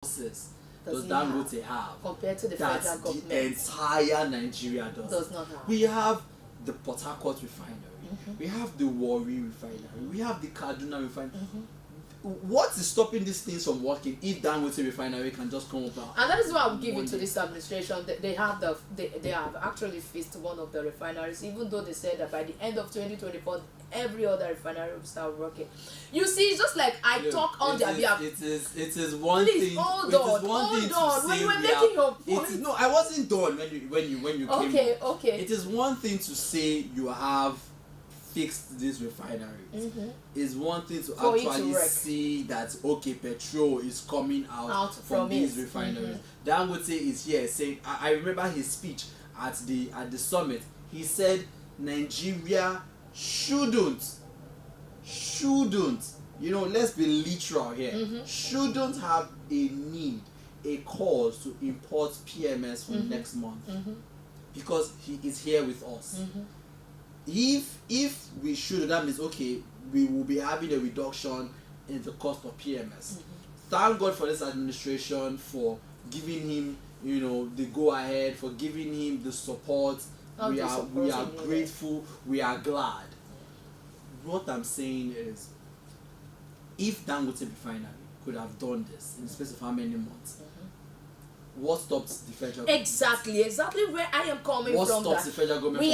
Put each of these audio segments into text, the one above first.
does Dangote have compared to the that federal government? The entire Nigeria does not have. We have the Port Harcourt refinery, we have the Warri refinery, we have the Kaduna refinery. What is stopping these things from working if Dangote refinery can just come up now? And that is why I would give it to this administration. They have actually fixed one of the refineries, even though they said that by the end of 2024 every other refinery will start working. You see, it's just like I talk on their behalf. It is one Please, thing. hold on. When you were making your point. No, I wasn't done when you came. Okay. It is one thing to say you have fixed this refinery. It's one thing to actually see that petrol is coming out from these refineries. Dangote is here saying, I remember his speech at the summit. He said Nigeria shouldn't, let's be literal here, shouldn't have a cause to import PMS from next month because he is here with us. If we should, that means we will be having a reduction in the cost of PMS. Thank God for this administration for giving him the go ahead, for giving him the support. We are grateful, we are glad. What I'm saying is, if Dangote refinery could have done this in the space of how many months, what stops the federal government? Exactly where I am coming from. What stops the federal government we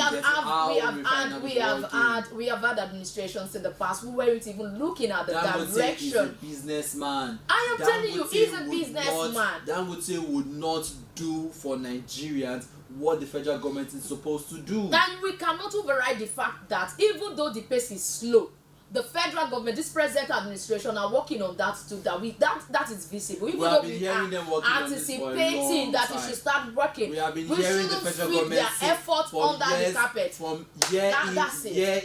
have had administrations in the past who weren't even looking at the Dangote direction. Is a businessman. I am telling you, he's a businessman. Dangote would not do for Nigerians what the federal government is supposed to do. And we cannot override the fact that even though the pace is slow, the federal government, this present administration, are working on that too. That is visible. Even though we are anticipating that it should start working, we have been hearing the federal government their efforts under the carpet from year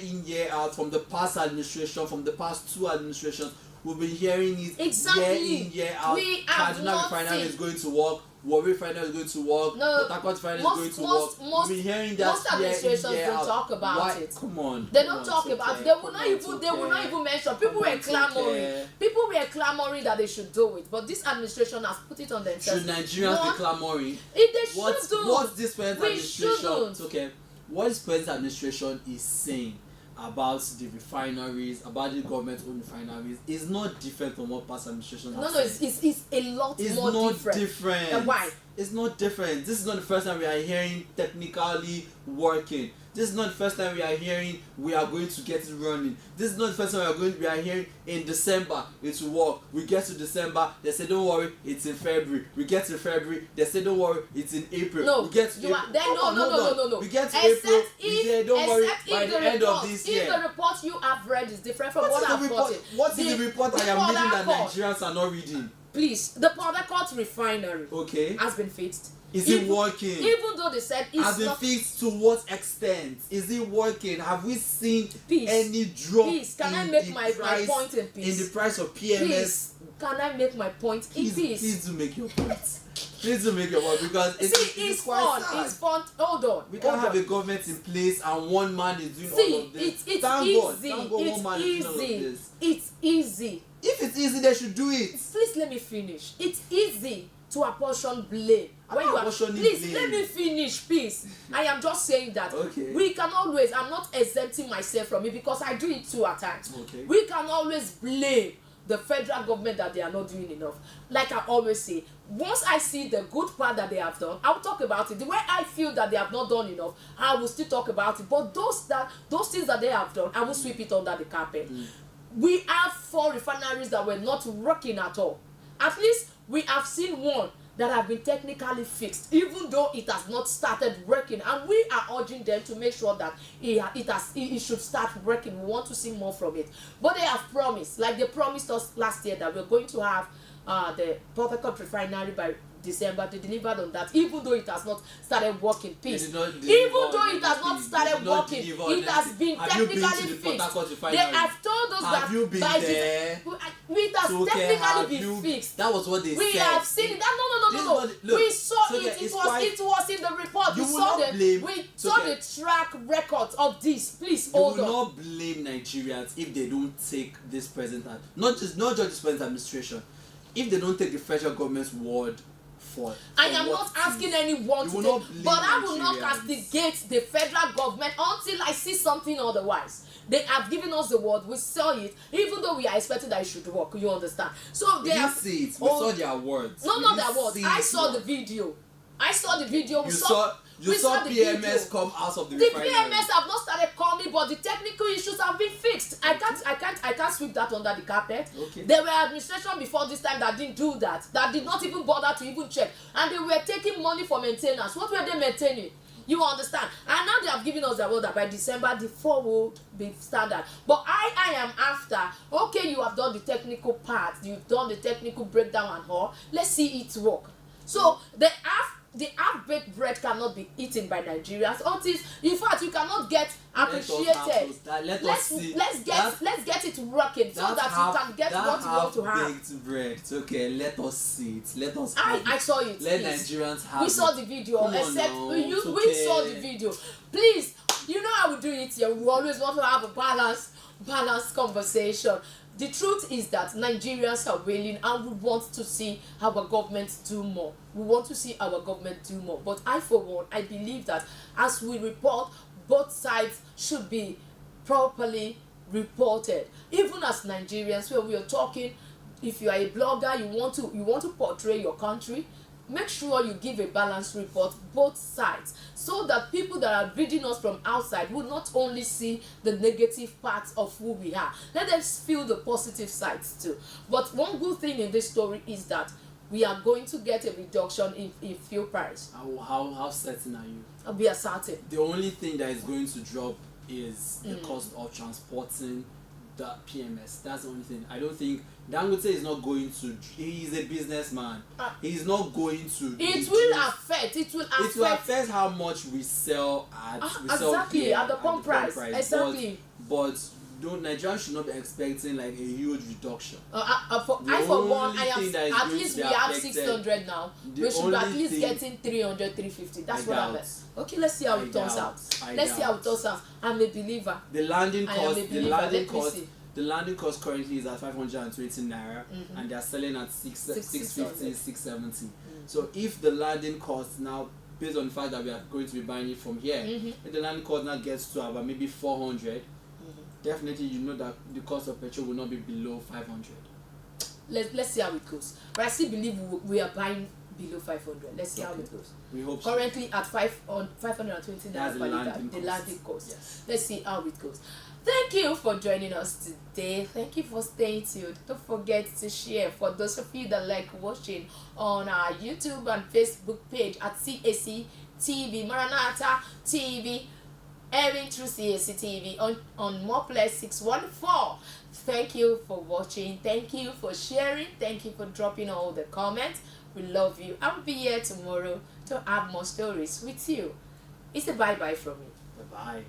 in, year out, from the past administration, from the past two administrations. We've been hearing it year in, year out. Kaduna refinery is going to work. Warri refinery is going to work. Port Harcourt refinery is going to work. We've been hearing that most administrations don't talk about it. Come on. They don't talk about it. They will not even mention. People were clamoring that they should do it, but this administration has put it on themselves. Should Nigerians be clamoring? What this present administration? What this present administration is saying about the refineries, about the government-owned refineries, is not different from what past administrations have said. It's a lot more different. Why? It's not different. This is not the first time we are hearing technically working. This is not the first time we are hearing we are going to get it running. This is not the first time we are hearing in December it will work. We get to December, they say don't worry, it's in February. We get to February, they say don't worry, it's in April. No, we get to April. No. We get to April, we say don't worry, by the end of this year. If the report you have read is different from what I've gotten. What is the report I am reading that Nigerians are not reading? Please, the Port Harcourt refinery has been fixed. Is it working? Even though they said it's has been fixed to what extent? Is it working? Have we seen any drop in my point in peace? In the price of PMS? Please, can I make my point in peace? Please do make your point. Please do make your point, because it's quite sad. It's fun. Hold on. We can't have a government in place and one man is doing all of this. It's Thank easy. God one man is doing all of this. It's easy. If it's easy, they should do it. Please let me finish. It's easy to apportion blame. Please let me finish, please. I am just saying that we can always, I'm not exempting myself from it because I do it too at times. We can always blame the federal government that they are not doing enough. Like I always say, once I see the good part that they have done, I will talk about it. The way I feel that they have not done enough, I will still talk about it. But those things that they have done, I will sweep it under the carpet. We have 4 refineries that were not working at all. At least we have seen one that have been technically fixed, even though it has not started working, and we are urging them to make sure that it should start working. We want to see more from it, but they have promised, like they promised us last year, that we're going to have the Port Harcourt refinery by December. They delivered on that, even though it has not started working. Peace. Even though it has not started working, it has been technically fixed. They have told us that by December it has technically been fixed. That was what they said. We have seen that. No. We saw it. It was in the report. We saw the track record of this. Please hold on. You will not blame Nigerians if they don't take this present, not just this present administration. if they don't take the federal government's word for I am not asking anyone to take, but I will not castigate the federal government until I see something otherwise. They have given us the word, we saw it, even though we are expecting that it should work. You understand? So they have see it. We saw their words. No, not their words. I saw the video. I saw the video. You saw PMS come out of the refinery. The PMS have not started coming, but the technical issues have been fixed. I can't sweep that under the carpet. Okay. There were administration before this time that didn't do that. That did not even bother to even check, and they were taking money for maintenance. What were they maintaining? You understand? And now they have given us the word that by December the 4 will be standard. But I am after, okay, you have done the technical part, you've done the technical breakdown and all. Let's see it work. So the half-baked bread cannot be eaten by Nigerians until, in fact, you cannot get appreciated. Let's get it working so that you can get what you want to have. Half-baked bread. Okay, let us see it. Let us. I saw it. Let Nigerians have. We saw the video. We saw the video. Please, you know how we do it here. We always want to have a balanced conversation. The truth is that Nigerians are willing, and we want to see our government do more. We want to see our government do more. But I, for one, I believe that as we report, both sides should be properly reported. Even as Nigerians, when we are talking, if you are a blogger, you want to portray your country, make sure you give a balanced report, both sides, so that people that are reading us from outside will not only see the negative parts of who we are. Let them feel the positive sides too. But one good thing in this story is that we are going to get a reduction in fuel price. How certain are you? We are certain. The only thing that is going to drop is the cost of transporting the PMS. That's the only thing. I don't think Dangote is not going to. He is a businessman. He's not going to. It will affect. It will affect how much we sell at. Exactly at the pump price. Exactly. But Nigerians should not be expecting like a huge reduction. For one, I am at least we have 600 now. We should at least getting 300, 350. That's what I meant. Okay, let's see how it turns out. Let's see how it turns out. I'm a believer. The landing cost currently is at 520 naira, and they are selling at 650, 670. So if the landing cost now, based on the fact that we are going to be buying it from here, if the landing cost now gets to about maybe 400, definitely you know that the cost of petrol will not be below 500. Let's see how it goes. But I still believe we are buying below 500. Let's see how it goes. We hope currently so. At 520 that's the landing cost. Yes. Let's see how it goes. Thank you for joining us today. Thank you for staying tuned. Don't forget to share for those of you that like watching on our YouTube and Facebook page at CACTV Maranatha TV, airing through CACTV on Moplex 614. Thank you for watching. Thank you for sharing. Thank you for dropping all the comments. We love you. I'll be here tomorrow to have more stories with you. It's a bye-bye from me. Bye-bye.